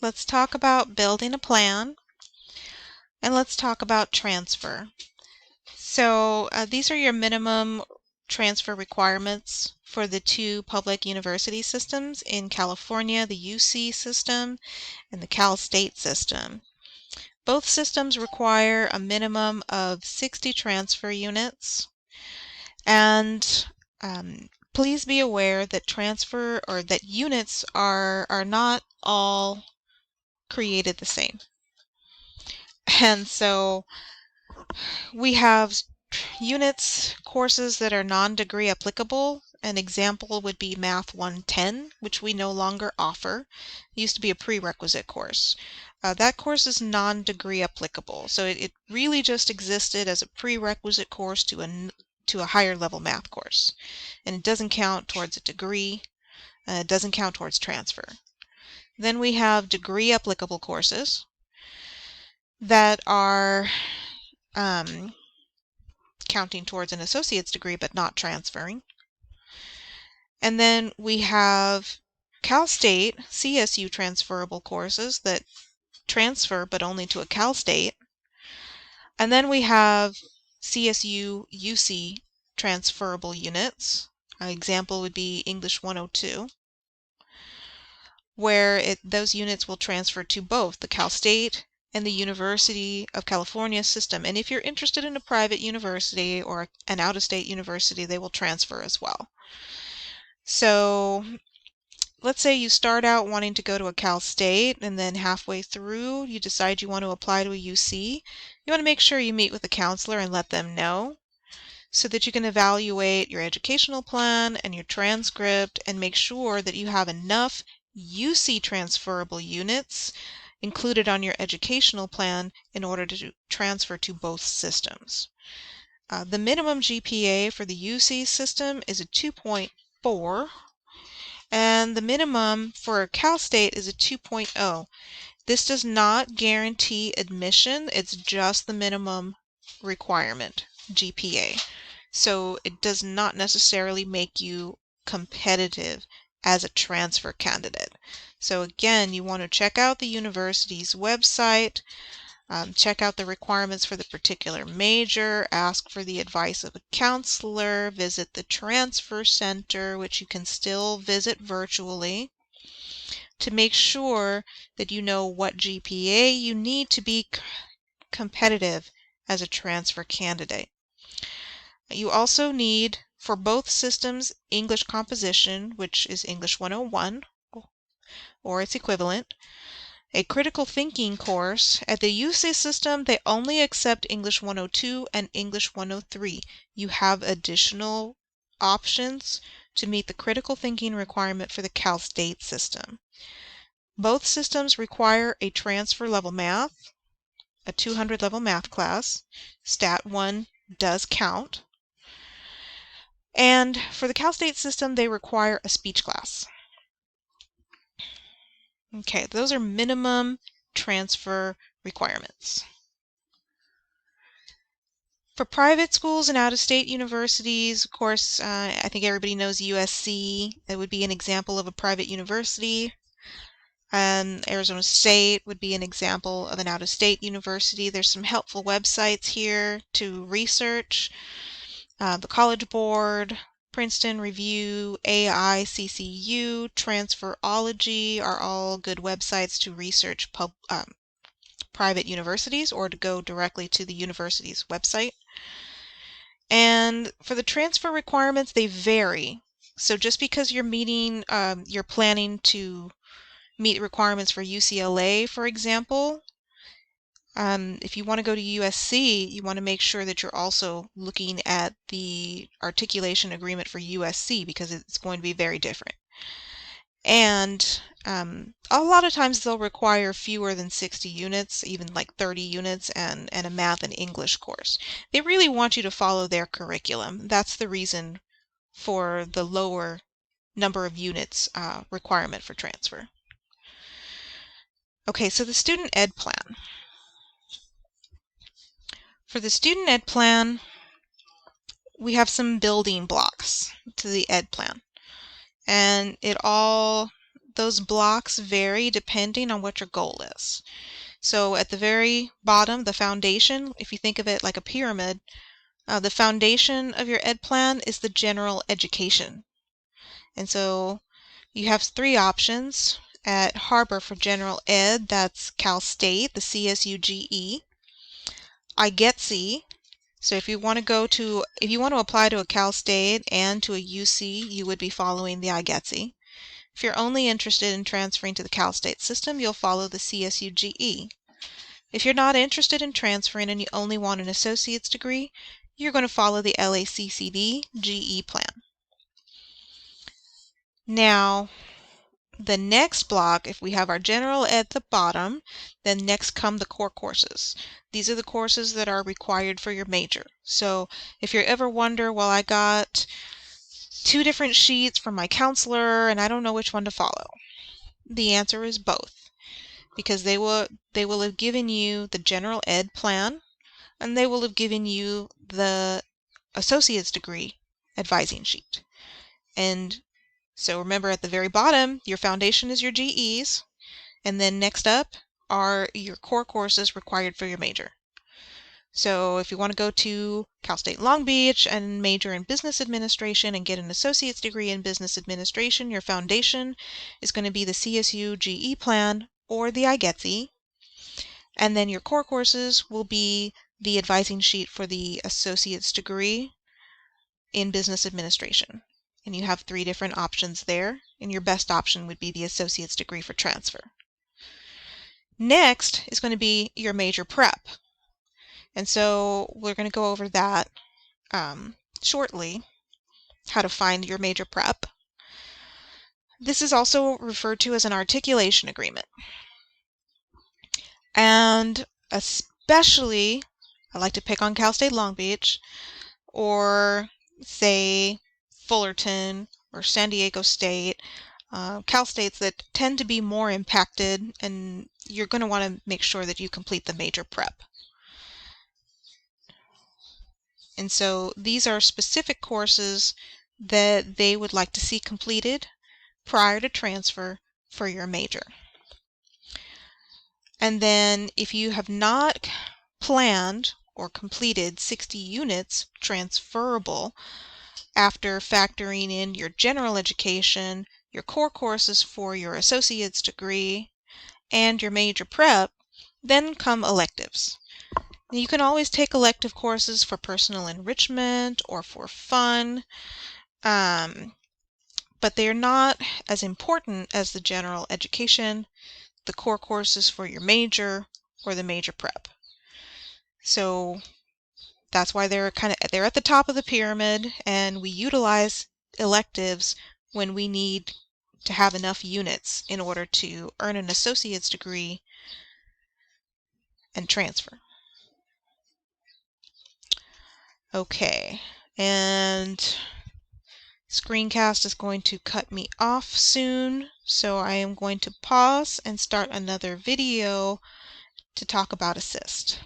let's talk about building a plan, and let's talk about transfer. So these are your minimum transfer requirements for the two public university systems in California, the UC system and the Cal State system. Both systems require a minimum of 60 transfer units, and please be aware that that units are not all created the same. And so we have units, courses that are non-degree applicable. An example would be Math 110, which we no longer offer. It used to be a prerequisite course. That course is non-degree applicable, so it really just existed as a prerequisite course to a higher level math course. And it doesn't count towards a degree, it doesn't count towards transfer. Then we have degree applicable courses that are counting towards an associate's degree but not transferring. And then we have Cal State CSU transferable courses that transfer but only to a Cal State. And then we have CSU UC transferable units. An example would be English 102, where those units will transfer to both the Cal State and the University of California system. And if you're interested in a private university or an out-of-state university, they will transfer as well. So let's say you start out wanting to go to a Cal State, and then halfway through you decide you want to apply to a UC. You want to make sure you meet with a counselor and let them know, so that you can evaluate your educational plan and your transcript and make sure that you have enough UC transferable units included on your educational plan in order to transfer to both systems. The minimum GPA for the UC system is a 2.4, and the minimum for Cal State is a 2.0. This does not guarantee admission, it's just the minimum requirement, GPA. So it does not necessarily make you competitive as a transfer candidate. So again, you want to check out the university's website, check out the requirements for the particular major, ask for the advice of a counselor, visit the transfer center, which you can still visit virtually, to make sure that you know what GPA you need to be competitive as a transfer candidate. You also need, for both systems, English composition, which is English 101 or its equivalent, a critical thinking course. At the UC system, they only accept English 102 and English 103. You have additional options to meet the critical thinking requirement for the Cal State system. Both systems require a transfer level math, a 200 level math class. Stat 1 does count. And for the Cal State system, they require a speech class. Okay, those are minimum transfer requirements. For private schools and out-of-state universities, of course, I think everybody knows USC. That would be an example of a private university. Arizona State would be an example of an out-of-state university. There's some helpful websites here to research. The College Board, Princeton Review, AICCU, Transferology are all good websites to research private universities or to go directly to the university's website. And for the transfer requirements, they vary. So just because you're planning to meet requirements for UCLA, for example, if you want to go to USC, you want to make sure that you're also looking at the articulation agreement for USC because it's going to be very different. And a lot of times they'll require fewer than 60 units, even like 30 units, and a math and English course. They really want you to follow their curriculum. That's the reason for the lower number of units requirement for transfer. Okay, so the student ed plan. For the student ed plan, we have some building blocks to the ed plan. And the those blocks vary depending on what your goal is. So at the very bottom, the foundation, if you think of it like a pyramid, the foundation of your ed plan is the general education. And so you have three options. At Harbor for general ed, that's Cal State, the CSUGE. IGETC. So if you want to apply to a Cal State and to a UC, you would be following the IGETC. If you're only interested in transferring to the Cal State system, you'll follow the CSUGE. If you're not interested in transferring and you only want an associate's degree, you're going to follow the LACCD GE plan. Now, the next block, if we have our general at the bottom, then next come the core courses. These are the courses that are required for your major. So if you ever wonder, well, I got 2 different sheets from my counselor and I don't know which one to follow, the answer is both, because they will have given you the general ed plan and they will have given you the associate's degree advising sheet. And so remember, at the very bottom, your foundation is your GEs, and then next up are your core courses required for your major. So if you want to go to Cal State Long Beach and major in business administration and get an associate's degree in business administration, your foundation is going to be the CSU GE plan or the IGETC, and then your core courses will be the advising sheet for the associate's degree in business administration. And you have 3 different options there, and your best option would be the associate's degree for transfer. Next is going to be your major prep. And so we're going to go over that shortly, how to find your major prep. This is also referred to as an articulation agreement. And especially, I like to pick on Cal State Long Beach, or say Fullerton or San Diego State, Cal States that tend to be more impacted, and you're going to want to make sure that you complete the major prep. And so these are specific courses that they would like to see completed prior to transfer for your major. And then if you have not planned or completed 60 units transferable after factoring in your general education, your core courses for your associate's degree, and your major prep, then come electives. You can always take elective courses for personal enrichment or for fun, but they are not as important as the general education, the core courses for your major, or the major prep. So that's why they're at the top of the pyramid, and we utilize electives when we need to have enough units in order to earn an associate's degree and transfer. Okay, and screencast is going to cut me off soon, so I am going to pause and start another video to talk about assist.